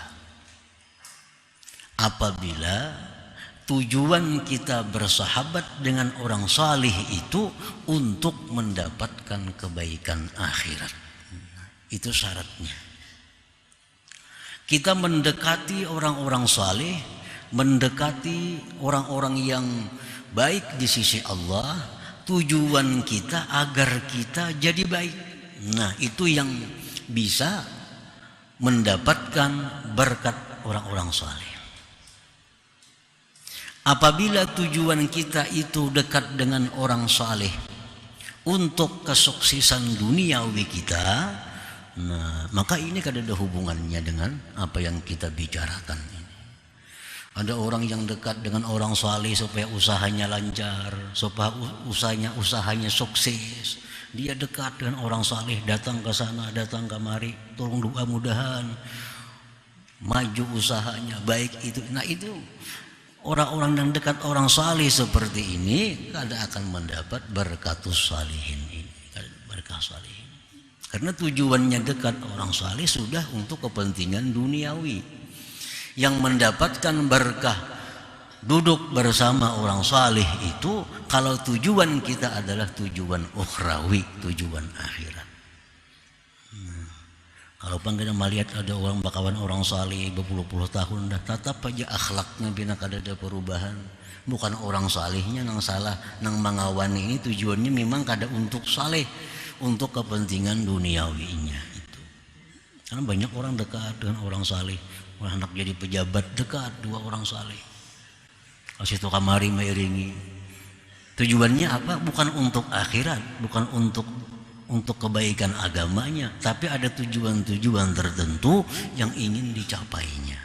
Apabila tujuan kita bersahabat dengan orang salih itu untuk mendapatkan kebaikan akhirat, itu syaratnya. Kita mendekati orang-orang saleh, mendekati orang-orang yang baik di sisi Allah, tujuan kita agar kita jadi baik. Nah, itu yang bisa mendapatkan berkat orang-orang saleh. Apabila tujuan kita itu dekat dengan orang saleh untuk kesuksesan duniawi kita, nah, maka ini kan ada hubungannya dengan apa yang kita bicarakan ini. Ada orang yang dekat dengan orang saleh supaya usahanya lancar, supaya usahanya sukses. Dia dekat dengan orang saleh, datang ke sana, datang kemari, tolong doa mudahan maju usahanya, baik itu. Nah, itu orang-orang yang dekat orang saleh seperti ini kada akan mendapat berkatus salihin ini, berkah salihin. Karena tujuannya dekat orang saleh sudah untuk kepentingan duniawi. Yang mendapatkan berkah duduk bersama orang saleh itu kalau tujuan kita adalah tujuan ukhrawi, tujuan akhirat. Kalau kita melihat ada orang bakawan orang saleh berpuluh-puluh tahun dah tetap aja akhlaknya bina kada ada perubahan. Bukan orang salehnya nang salah, nang mangawani ini tujuannya memang kada untuk saleh, untuk kepentingan duniawinya itu. Karena banyak orang dekat dengan orang saleh, orang anak jadi pejabat dekat dua orang saleh. Kasih tu kamari mengiringi. Tujuannya apa? Bukan untuk akhirat, bukan untuk kebaikan agamanya, tapi ada tujuan-tujuan tertentu yang ingin dicapainya.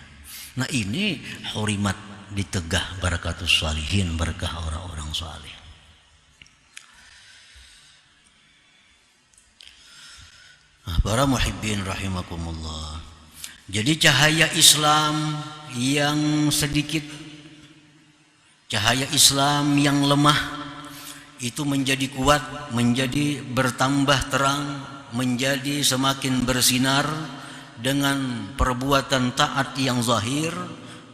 Nah, ini hurimat ditegah barakatus salihin, berkah orang-orang saleh. Nah, para muhibbin rahimakumullah. Jadi cahaya Islam yang sedikit, cahaya Islam yang lemah itu menjadi kuat, menjadi bertambah terang, menjadi semakin bersinar dengan perbuatan taat yang zahir,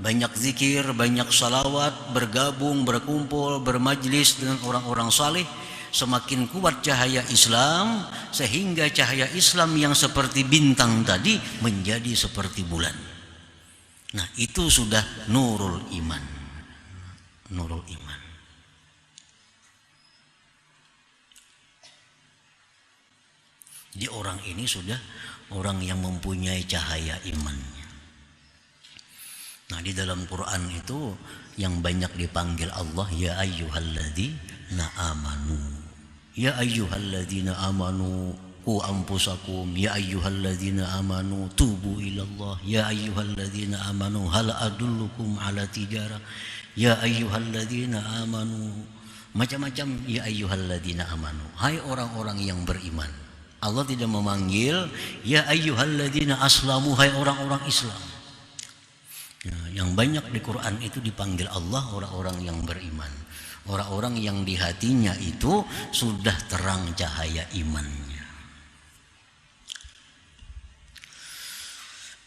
banyak zikir, banyak salawat, bergabung, berkumpul, bermajlis dengan orang-orang saleh. Semakin kuat cahaya Islam, sehingga cahaya Islam yang seperti bintang tadi menjadi seperti bulan. Nah, itu sudah nurul iman. Nurul iman. Jadi orang ini sudah orang yang mempunyai cahaya imannya. Nah, di dalam Quran itu yang banyak dipanggil Allah, ya ayyuhalladzina amanu. Ya ayyuhalladzina amanu qu anfusakum, ya ayyuhalladzina amanu tubu ilallah, ya ayyuhalladzina amanu hal adullukum ala tijarah, ya ayyuhalladzina amanu, macam-macam ya ayyuhalladzina amanu. Hai orang-orang yang beriman. Allah tidak memanggil ya ayyuhalladzina aslamu, hai orang-orang Islam. Ya, yang banyak di Quran itu dipanggil Allah orang-orang yang beriman. Orang-orang yang di hatinya itu sudah terang cahaya imannya.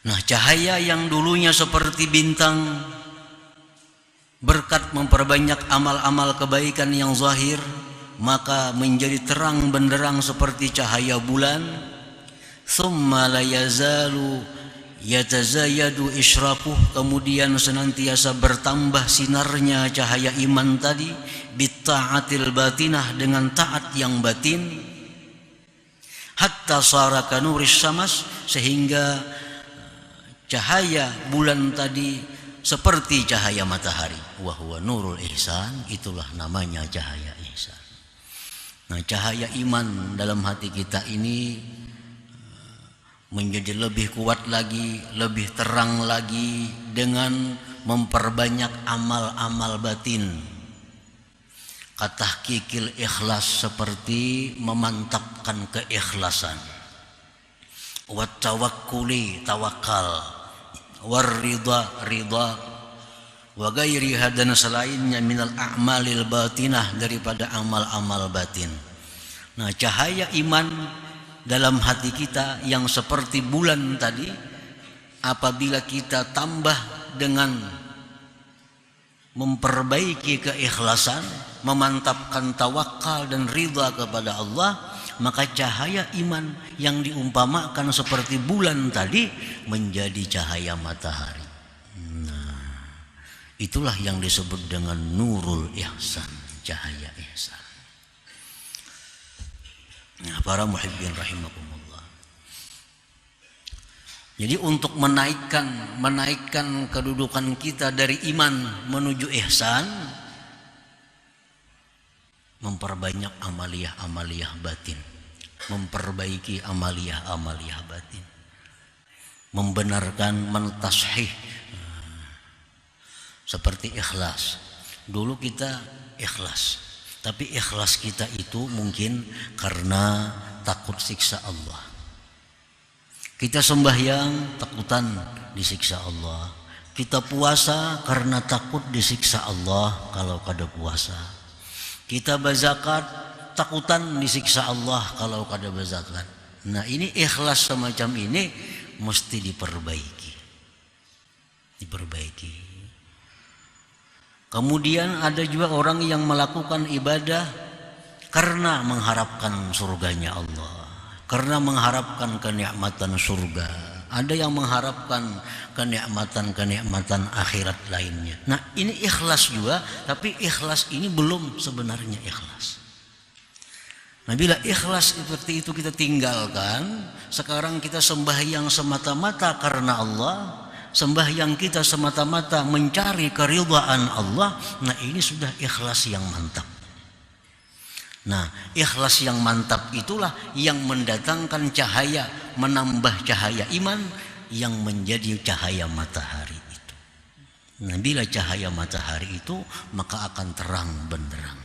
Nah, cahaya yang dulunya seperti bintang, berkat memperbanyak amal-amal kebaikan yang zahir, maka menjadi terang benderang seperti cahaya bulan. Thumma la yazalu yatazayadu isyraquh, kemudian senantiasa bertambah sinarnya cahaya iman tadi, bitta'atil batinah, dengan taat yang batin, hatta sara kanuris syams, sehingga cahaya bulan tadi seperti cahaya matahari. Wa huwa nurul ihsan, itulah namanya cahaya ihsan. Nah, cahaya iman dalam hati kita ini menjadi lebih kuat lagi, lebih terang lagi dengan memperbanyak amal-amal batin. Katahqiqil ikhlas, seperti memantapkan keikhlasan. Wat tawakkuli, tawakal. War ridha, ridha. Wa ghairiha, dan selainnya minal a'malil batinah, daripada amal-amal batin. Nah, cahaya iman dalam hati kita yang seperti bulan tadi, apabila kita tambah dengan memperbaiki keikhlasan, memantapkan tawakal dan ridha kepada Allah, maka cahaya iman yang diumpamakan seperti bulan tadi menjadi cahaya matahari. Nah, itulah yang disebut dengan nurul ihsan, cahaya ihsan. Nah, para muhibbin rahimakumullah. Jadi untuk menaikkan kedudukan kita dari iman menuju ihsan, memperbanyak amaliyah-amaliyah batin, memperbaiki amaliyah-amaliyah batin, membenarkan, mentashih, seperti ikhlas. Dulu kita ikhlas, tapi ikhlas kita itu mungkin karena takut siksa Allah. Kita sembahyang takutan disiksa Allah. Kita puasa karena takut disiksa Allah kalau kada puasa. Kita berzakat takutan disiksa Allah kalau kada berzakat. Nah, ini ikhlas semacam ini mesti diperbaiki. Kemudian ada juga orang yang melakukan ibadah karena mengharapkan surganya Allah, karena mengharapkan kenikmatan surga. Ada yang mengharapkan kenikmatan akhirat lainnya. Nah, ini ikhlas juga, tapi ikhlas ini belum sebenarnya ikhlas. Nah, bila ikhlas seperti itu kita tinggalkan, sekarang kita sembahyang semata-mata karena Allah, sembahyang kita semata-mata mencari keridhaan Allah. Nah, ini sudah ikhlas yang mantap. Nah, ikhlas yang mantap itulah yang mendatangkan cahaya, menambah cahaya iman yang menjadi cahaya matahari itu. Nah, bila cahaya matahari itu, maka akan terang benderang.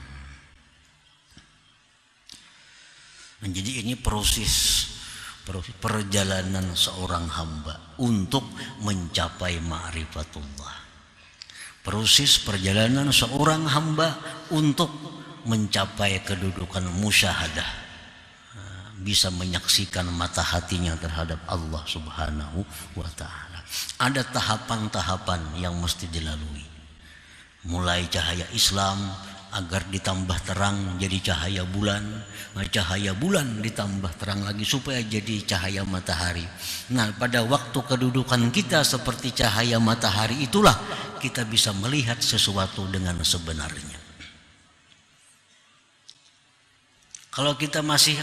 Nah, jadi ini proses perjalanan seorang hamba untuk mencapai ma'rifatullah. Proses perjalanan seorang hamba untuk mencapai kedudukan musyahadah, bisa menyaksikan mata hatinya terhadap Allah Subhanahu wa ta'ala. Ada tahapan-tahapan yang mesti dilalui. Mulai cahaya Islam agar ditambah terang jadi cahaya bulan, cahaya bulan ditambah terang lagi supaya jadi cahaya matahari. Nah, pada waktu kedudukan kita seperti cahaya matahari itulah kita bisa melihat sesuatu dengan sebenarnya. Kalau kita masih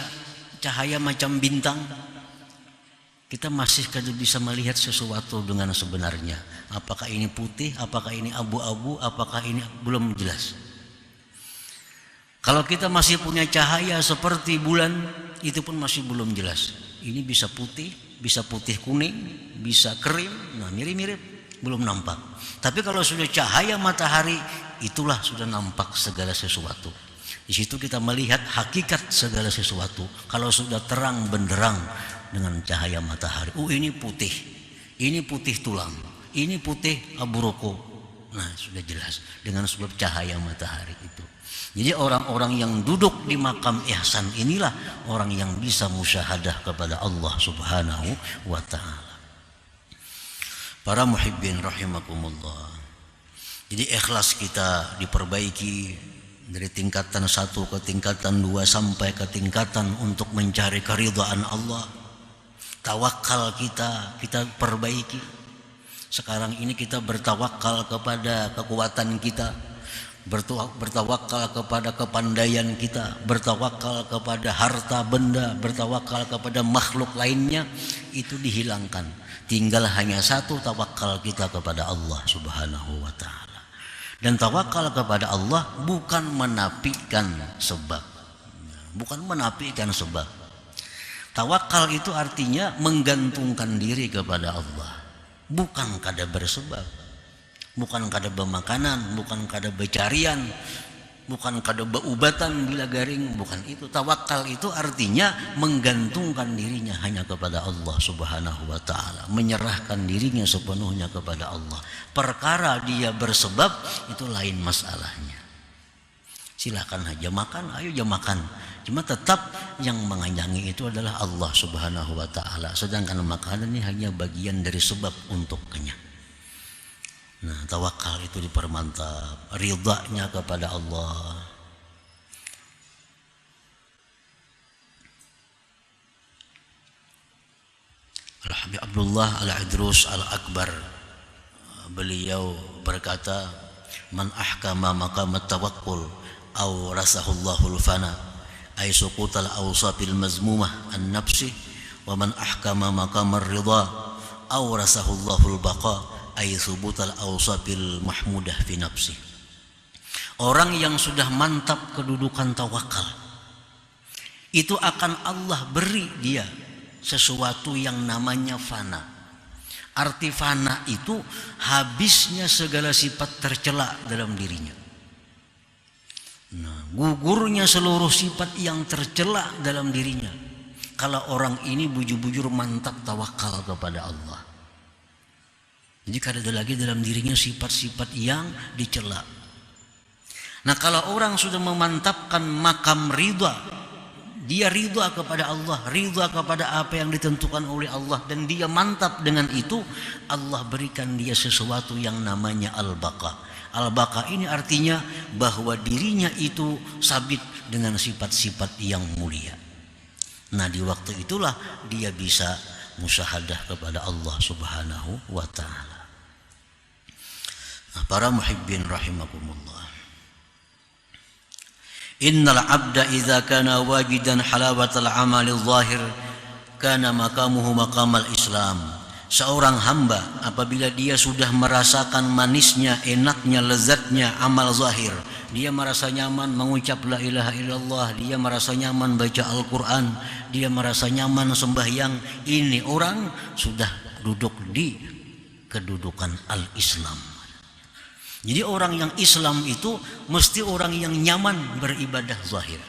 cahaya macam bintang, kita masih kada bisa melihat sesuatu dengan sebenarnya. Apakah ini putih, apakah ini abu-abu, apakah ini belum jelas. Kalau kita masih punya cahaya seperti bulan, itu pun masih belum jelas. Ini bisa putih kuning, bisa krim, nah mirip-mirip, belum nampak. Tapi kalau sudah cahaya matahari, itulah sudah nampak segala sesuatu. Di situ kita melihat hakikat segala sesuatu. Kalau sudah terang benderang dengan cahaya matahari, ini putih tulang, ini putih abu roko, Nah, sudah jelas dengan sebab cahaya matahari itu. Jadi orang-orang yang duduk di makam ihsan inilah orang yang bisa musyahadah kepada Allah Subhanahu wa taala. Para muhibbin rahimakumullah. Jadi ikhlas kita diperbaiki dari tingkatan 1 ke tingkatan 2 sampai ke tingkatan untuk mencari keridhaan Allah. Tawakal kita perbaiki. Sekarang ini kita bertawakal kepada kekuatan kita, bertawakal kepada kepandaian kita, bertawakal kepada harta benda, bertawakal kepada makhluk lainnya, itu dihilangkan. Tinggal hanya satu, tawakal kita kepada Allah Subhanahu wa taala. Dan tawakal kepada Allah bukan menafikan sebab. Bukan menafikan sebab. Tawakal itu artinya menggantungkan diri kepada Allah. Bukan kada bersebab, bukan kada bermakanan, bukan kada becarian, bukan kada beubatan bila garing, bukan itu. Tawakal itu artinya menggantungkan dirinya hanya kepada Allah Subhanahu wa taala, menyerahkan dirinya sepenuhnya kepada Allah. Perkara dia bersebab itu lain masalahnya. Silakan aja makan, ayo aja makan. Cuma tetap yang mengayangi itu adalah Allah Subhanahu wa taala. Sedangkan makanan ini hanya bagian dari sebab untuk kenyang. Nah, tawakal itu dipermantap, ridhanya kepada Allah. Al-Habib Abdullah Al-Idrus Al-Akbar, beliau berkata, man ahkama maqamat tawakkul aw rasahullahu al-fana ay suqutal awsafil mazmumah an-nafsi wa man ahkama maqamar ridha aw rasahullahu al-baqa ay subutal awsafil mahmudah fi nafsi. Orang yang sudah mantap kedudukan tawakal itu akan Allah beri dia sesuatu yang namanya fana. Arti fana itu habisnya segala sifat tercela dalam dirinya. Nah, gugurnya seluruh sifat yang tercela dalam dirinya. Kalau orang ini bujur-bujur mantap tawakal kepada Allah. Jadi kada ada lagi dalam dirinya sifat-sifat yang dicela. Nah, kalau orang sudah memantapkan makam ridha, dia ridha kepada Allah, ridha kepada apa yang ditentukan oleh Allah, dan dia mantap dengan itu, Allah berikan dia sesuatu yang namanya al-baqa. Al-baqa ini artinya bahwa dirinya itu sabit dengan sifat-sifat yang mulia. Nah, di waktu itulah dia bisa musyahadah kepada Allah Subhanahu wa taala. Nah, para muhibbin rahimakumullah. Innal 'abda idza kana wajidan halawatal 'amalil zahir kana maqamuhu maqamal Islam. Seorang hamba apabila dia sudah merasakan manisnya, enaknya, lezatnya amal zahir, dia merasa nyaman mengucap la ilaha illallah, dia merasa nyaman baca Al-Quran, dia merasa nyaman sembahyang, ini orang sudah duduk di kedudukan al-Islam. Jadi orang yang Islam itu mesti orang yang nyaman beribadah zahir.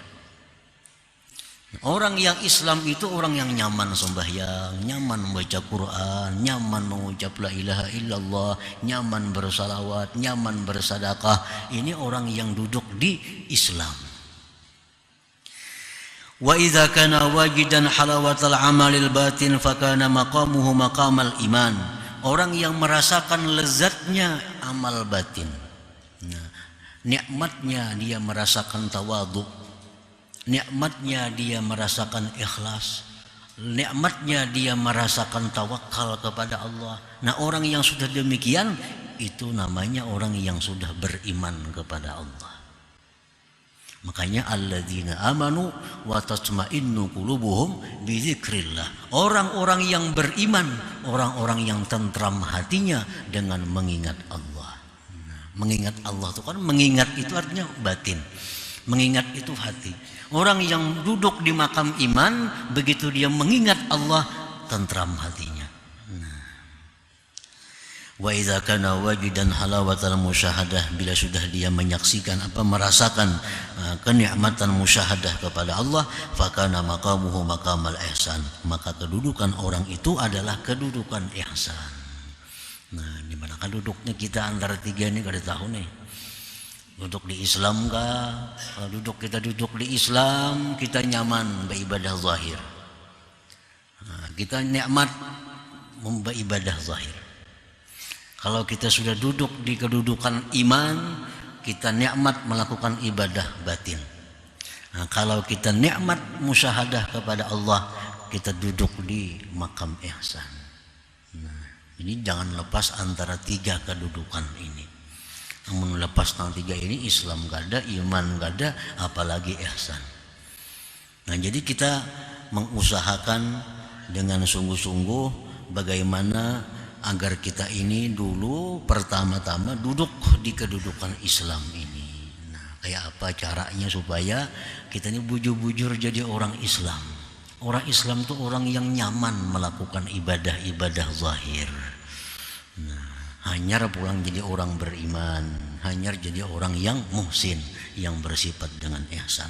Orang yang Islam itu orang yang nyaman sembahyang, nyaman membaca Quran, nyaman mengucap la ilaha illallah, nyaman bersalawat, nyaman bersedekah. Ini orang yang duduk di Islam. Wa idza kana wajidan halawatal amalil batin fakana maqamuhu maqamal iman. Orang yang merasakan lezatnya amal batin. Nah, nikmatnya dia merasakan tawadhu. Nikmatnya dia merasakan ikhlas, nikmatnya dia merasakan tawakal kepada Allah. Nah, orang yang sudah demikian itu namanya orang yang sudah beriman kepada Allah. Makanya alladzina amanu wa tatma'innu qulubuhum bi dzikrillah. Orang-orang yang beriman, orang-orang yang tentram hatinya dengan mengingat Allah. Nah, mengingat Allah itu kan, mengingat itu artinya batin. Mengingat itu hati. Orang yang duduk di makam iman, begitu dia mengingat Allah, tentram hatinya. Wa idza kana wajidan halawatal musyahadah, bila sudah dia menyaksikan merasakan kenikmatan musyahadah kepada Allah, fakana maqamuhu maqamal ihsan, maka kedudukan orang itu adalah kedudukan ihsan. Nah, di manakah duduknya kita antara tiga ini kada tahu nih. Duduk di Islam kah? Kalau kita duduk di Islam, kita nyaman beribadah zahir. Nah, kita nikmat beribadah zahir. Kalau kita sudah duduk di kedudukan iman, kita nikmat melakukan ibadah batin. Nah, kalau kita nikmat musyahadah kepada Allah, kita duduk di makam ihsan. Nah, ini jangan lepas antara tiga kedudukan ini. Namun lepas tang tiga ini, Islam gak ada, iman gak ada, apalagi ihsan. Nah, jadi kita mengusahakan dengan sungguh-sungguh bagaimana agar kita ini dulu pertama-tama duduk di kedudukan Islam ini. Nah, kayak apa caranya supaya kita ini bujur-bujur jadi orang Islam. Orang Islam itu orang yang nyaman melakukan ibadah-ibadah zahir. Nah, hanyar pulang jadi orang beriman, hanyar jadi orang yang muhsin, yang bersifat dengan ihsan.